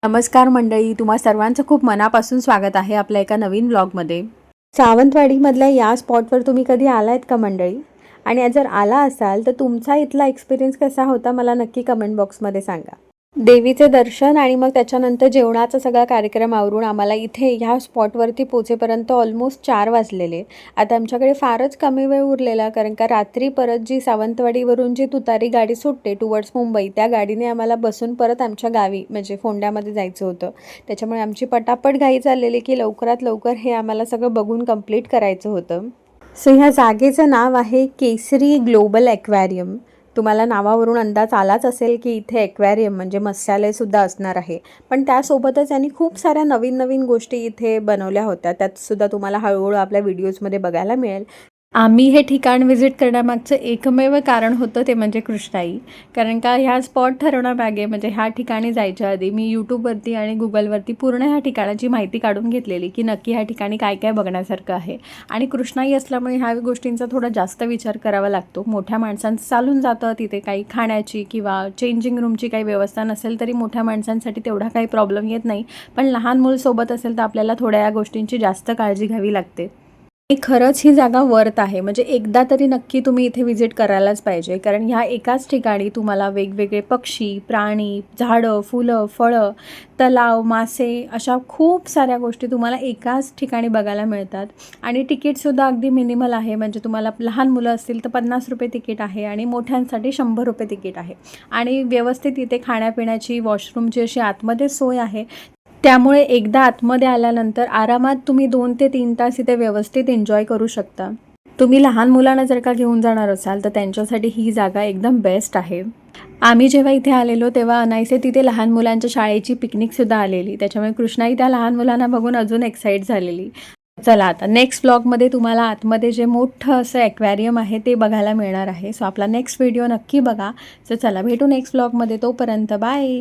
नमस्कार मंडळी, तुम्हा सर्वांचं खूप मनापासून स्वागत आहे आपल्या एका नवीन व्लॉगमध्ये। सावंतवाडीमधल्या या स्पॉटवर तुम्ही कधी आलात का मंडळी? आणि जर आला असाल तर तुमचा इथला एक्सपिरियन्स कसा होता मला नक्की कमेंट बॉक्समध्ये सांगा। देवीचे दर्शन आणि मग त्याच्यानंतर जेवणाचा सगळा कार्यक्रम आवरून आम्हाला इथे ह्या स्पॉटवरती पोहोचेपर्यंत ऑलमोस्ट 4 वाजलेले। आता आमच्याकडे फारच कमी वेळ उरलेला, कारण का रात्री परत जी सावंतवाडीवरून जी तुतारी गाडी सुटते टुवर्ड्स मुंबई, त्या गाडीने आम्हाला बसून परत आमच्या गावी म्हणजे फोंड्यामध्ये जायचं होतं। त्याच्यामुळे आमची पटापट घाई चाललेली की लवकरात लवकर हे आम्हाला सगळं बघून कंप्लीट करायचं होतं। सो ह्या जागेचं नाव आहे केसरी ग्लोबल ॲक्वेरियम। तुम्हाला नावावरून अंदाज आलाच असेल की इथे ॲक्वेरियम म्हणजे मत्स्यालयसुद्धा असणार आहे, पण त्यासोबतच यांनी खूप साऱ्या नवीन नवीन गोष्टी इथे बनवल्या होत्या। त्यातसुद्धा तुम्हाला हळूहळू आपल्या व्हिडिओजमध्ये बघायला मिळेल। आम्ही हे ठिकाण व्हिजिट करण्यामागचं एकमेव कारण होतं ते म्हणजे कृष्णाई। कारण का ह्या स्पॉट ठरवण्यामागे म्हणजे ह्या ठिकाणी जायच्या आधी मी यूट्यूबवरती आणि गुगलवरती पूर्ण ह्या ठिकाणाची माहिती काढून घेतलेली की नक्की ह्या ठिकाणी काय काय बघण्यासारखं आहे। आणि कृष्णाई असल्यामुळे ह्या गोष्टींचा थोडा जास्त विचार करावा लागतो। मोठ्या माणसांचं चालून जातं, तिथे काही खाण्याची किंवा चेंजिंग रूमची काही व्यवस्था नसेल तरी मोठ्या माणसांसाठी तेवढा काही प्रॉब्लेम येत नाही, पण लहान मूल सोबत असेल तर आपल्याला थोड्या या गोष्टींची जास्त काळजी घ्यावी लागते। खरंच ही जागा वर्थ आहे, म्हणजे एकदा तरी नक्की तुम्ही इथे व्हिजिट करायलाच पाहिजे। कारण ह्या एकाच ठिकाणी तुम्हाला वेगवेगळे पक्षी, प्राणी, झाडं, फुलं, फळं, तलाव, मासे अशा खूप साऱ्या गोष्टी तुम्हाला एकाच ठिकाणी बघायला मिळतात। आणि तिकीटसुद्धा अगदी मिनिमल आहे, म्हणजे तुम्हाला लहान मुलं असतील तर 50 रुपये तिकीट आहे आणि मोठ्यांसाठी 100 रुपये तिकीट आहे। आणि व्यवस्थित इथे खाण्यापिण्याची, वॉशरूमची अशी आतमध्ये सोय आहे। त्यामुळे एकदा आतमध्ये आल्यानंतर आरामात तुम्ही 2 ते 3 तास इथे व्यवस्थित एन्जॉय करू शकता। तुम्ही लहान मुलांना जर का घेऊन जाणार असाल तर त्यांच्यासाठी ही जागा एकदम बेस्ट आहे। आम्ही जेव्हा इथे आलेलो तेव्हा अनायसे तिथे लहान मुलांच्या शाळेची पिकनिकसुद्धा आलेली, त्याच्यामुळे कृष्णाई त्या लहान मुलांना बघून अजून एक्साईट झालेली। चला आता नेक्स्ट व्लॉगमध्ये तुम्हाला आतमध्ये जे मोठं असं ॲक्वेरियम आहे ते बघायला मिळणार आहे। सो आपला नेक्स्ट व्हिडिओ नक्की बघा। सो चला भेटू नेक्स्ट व्लॉगमध्ये, तोपर्यंत बाय।